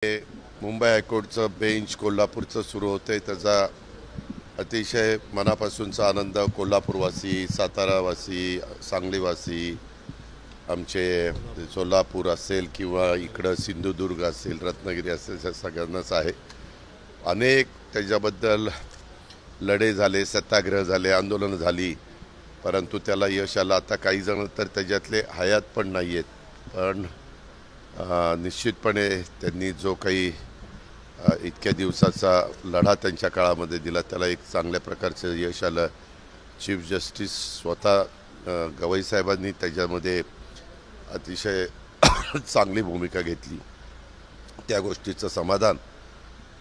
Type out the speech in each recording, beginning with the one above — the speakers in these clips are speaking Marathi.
मुंबई हायकोर्टचं बेंच कोल्हापूरचं सुरू होतं आहे, त्याचा अतिशय मनापासूनचा आनंद कोल्हापूरवासी, सातारावासी, सांगलीवासी, आमचे सोलापूर असेल किंवा इकडं सिंधुदुर्ग असेल, रत्नागिरी असेल, त्या सगळ्यांनाच आहे. अनेक त्याच्याबद्दल लढे झाले, सत्याग्रह झाले, आंदोलनं झाली, परंतु त्याला यश आलं. आता काही जण तर त्याच्यातले हयात पण नाही आहेत, पण निश्चितपणे त्यांनी जो काही इतक्या दिवसाचा लढा त्यांच्या काळामध्ये दिला त्याला एक चांगल्या प्रकारचं यश आलं. चीफ जस्टिस स्वतः गवई साहेबांनी त्याच्यामध्ये अतिशय चांगली भूमिका घेतली. त्या गोष्टीचं समाधान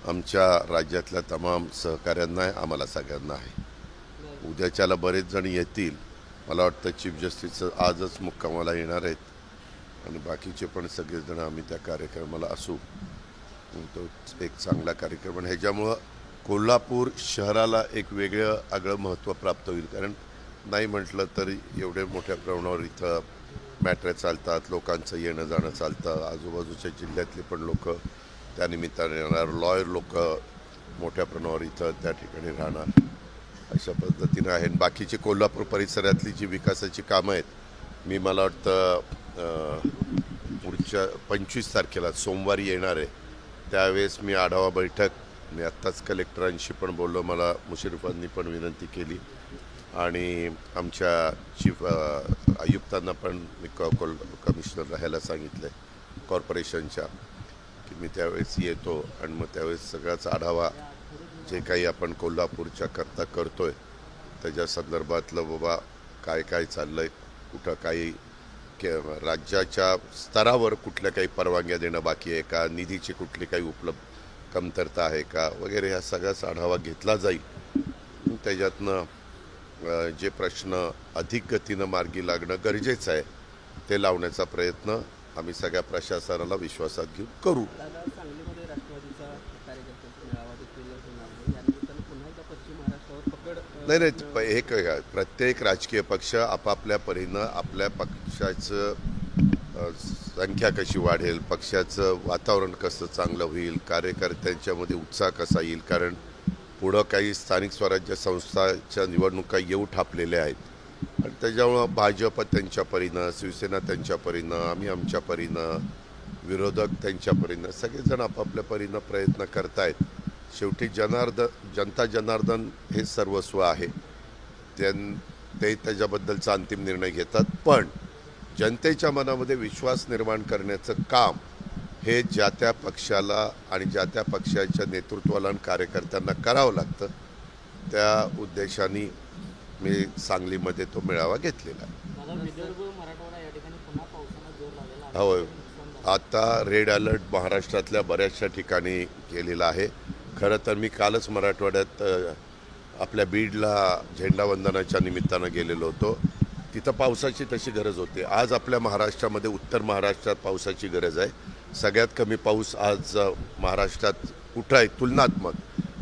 आमच्या राज्यातल्या तमाम सहकाऱ्यांना आहे, आम्हाला सगळ्यांना आहे. उद्याच्याला बरेच जण येतील. मला वाटतं चीफ जस्टिसचं आजच मुक्कामाला येणार आहेत आणि बाकीचे पण सगळेजण आम्ही त्या कार्यक्रमाला असू. तो एक चांगला कार्यक्रम आहे. ह्याच्यामुळं कोल्हापूर शहराला एक वेगळं आगळं महत्त्व प्राप्त होईल. कारण नाही म्हटलं तरी एवढे मोठ्या प्रमाणावर इथं मॅट्रे चालतात, लोकांचं येणं जाणं चालतं. आजूबाजूच्या जिल्ह्यातले पण लोक त्यानिमित्ताने येणार, लॉयर लोक मोठ्या प्रमाणावर इथं त्या ठिकाणी राहणार, अशा पद्धतीनं आहे. बाकीची कोल्हापूर परिसरातली जी विकासाची कामं आहेत, मला वाटतं पुढच्या 25 तारखेला सोमवारी येणार आहे. त्यावेळेस मी आढावा बैठक, मी आत्ताच कलेक्टरांशी पण बोललो, मला मुश्रीफांनी पण विनंती केली आणि आमच्या चीफ आयुक्तांना पण मी कमिशनर राहायला सांगितलं आहे कॉर्पोरेशनच्या, की मी त्यावेळेस येतो आणि मग त्यावेळेस सगळाच आढावा जे काही आपण कोल्हापूरच्या करता करतो आहे त्याच्या संदर्भातलं, बाबा काय काय चाललं आहे, कुठं काही राज्याच्या स्तरावर कुठल्या काही परवानग्या देणं बाकी आहे का, निधीची कुठली काही उपलब्ध कमतरता आहे का वगैरे, ह्या सगळ्याच आढावा घेतला जाईल. त्याच्यातनं जे प्रश्न अधिक गतीनं मार्गी लागणं गरजेचं आहे ते लावण्याचा प्रयत्न आम्ही सगळ्या प्रशासनाला विश्वासात घेऊन करू. नाही नाही, एक प्रत्येक राजकीय पक्ष आपापल्या परीनं आपल्या पक्षाचं संख्या कशी वाढेल, पक्षाचं वातावरण कसं चांगलं होईल, कार्यकर्त्यांच्यामध्ये उत्साह कसा येईल. कारण पुढं काही स्थानिक स्वराज्य संस्थाच्या निवडणुका येऊ ठापलेल्या आहेत आणि त्याच्यामुळं भाजप त्यांच्या परीनं, शिवसेना त्यांच्या परीनं, आम्ही आमच्या परीनं, विरोधक त्यांच्या परीनं, सगळेजण आपापल्या परीनं प्रयत्न करतायत. शेवटी जनता जनार्दन हे सर्वस्व आहे. ते त्याच्याबद्दलचा अंतिम निर्णय घेतात, पण जनतेच्या मनामध्ये विश्वास निर्माण करण्याचं काम हे ज्या त्या पक्षाला आणि ज्या त्या पक्षाच्या नेतृत्वाला आणि कार्यकर्त्यांना करावं लागतं. त्या उद्देशाने मी सांगलीमध्ये तो मेळावा घेतलेला आहे. हो, आता रेड अलर्ट महाराष्ट्रातल्या बऱ्याचशा ठिकाणी केलेला आहे. खरं तर मी कालच मराठवाड्यात आपल्या बीडला झेंडावंदनाच्या निमित्तानं गेलेलो होतो. तिथं पावसाची तशी गरज होती. आज आपल्या महाराष्ट्रामध्ये, उत्तर महाराष्ट्रात पावसाची गरज आहे. सगळ्यात कमी पाऊस आज महाराष्ट्रात कुठं आहे तुलनात्मक,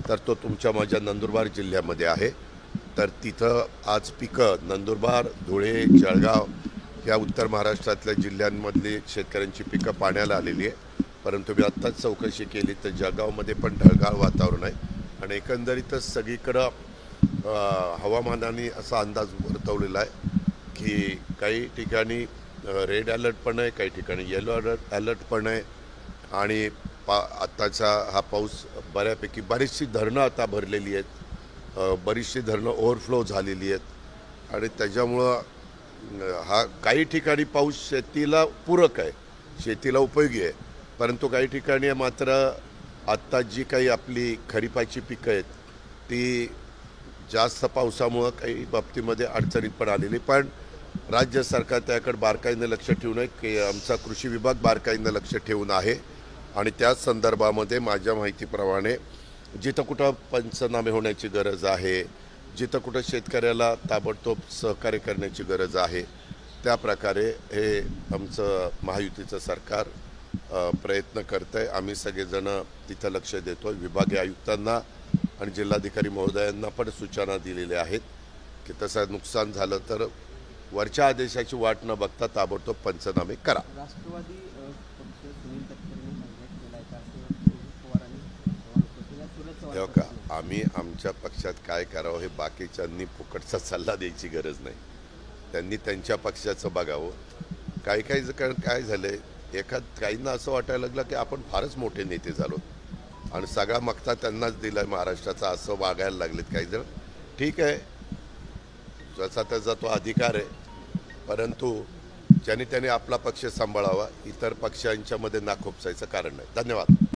तर तो तुमच्या माझ्या नंदुरबार जिल्ह्यामध्ये आहे. तर तिथं आज पिकं नंदुरबार, धुळे, जळगाव या उत्तर महाराष्ट्रातल्या जिल्ह्यांमधली शेतकऱ्यांची पिकं पाण्याला आलेली आहे. परंतु मी आत्ताच चौकशी केली तर जळगावमध्ये पण ढगाळ वातावरण आहे आणि एकंदरीतच सगळीकडं हवामानाने असा अंदाज वर्तवलेला आहे की काही ठिकाणी रेड अलर्ट पण आहे, काही ठिकाणी येलो अलर्ट पण आहे आणि आत्ताचा हा पाऊस बऱ्यापैकी बरीचशी धरणं आता भरलेली आहेत, बरीचशी धरणं ओव्हरफ्लो झालेली आहेत आणि त्याच्यामुळं हा काही ठिकाणी पाऊस शेतीला पूरक आहे, शेतीला उपयोगी आहे. परंतु काही ठिकाणी मात्र आत्ता जी काही आपली खरीपाची पिकं आहेत ती जास्त पावसामुळं काही बाबतीमध्ये अडचणीत पण आलेली. पण राज्य सरकार त्याकडे बारकाईनं लक्ष ठेवून आहे की आमचा कृषी विभाग बारकाईनं लक्ष ठेवून आहे आणि त्याच संदर्भामध्ये माझ्या माहितीप्रमाणे जिथं कुठं पंचनामे होण्याची गरज आहे, जिथं कुठं शेतकऱ्याला ताबडतोब सहकार्य करण्याची गरज आहे, त्या प्रकारे हे आमचं महायुतीचं सरकार प्रयत्न करतं आहे. आम्ही सगळेजण तिथं लक्ष देतो. विभागीय आयुक्तांना आणि जिल्हाधिकारी महोदयांना पण सूचना दिलेल्या आहेत की तसं नुकसान झालं तर वरच्या आदेशाची वाट न बघता ताबडतोब पंचनामे करा. राष्ट्रवादी पक्ष सुनील तटकरेंनी सांगितलं केला आहे का असं तेव्हा का आम्ही आमच्या पक्षात काय करावं हे बाकीच्यांनी फुकटचा सल्ला द्यायची गरज नाही. त्यांनी त्यांच्या पक्षाचं बघावं. काही काही कारण काय झालंय, काहींना असं वाटायला लागलं की आपण फारच मोठे नेते झालो आणि सगळा मक्ता त्यांनाच दिलाय महाराष्ट्राचा, असं वागायला लागलेत काही जण. ठीक आहे, जसा त्याचा तो अधिकार आहे, परंतु ज्याने त्याने आपला पक्ष सांभाळावा, इतर पक्षांच्या मध्ये ना खोपसायचं कारण नाही. धन्यवाद.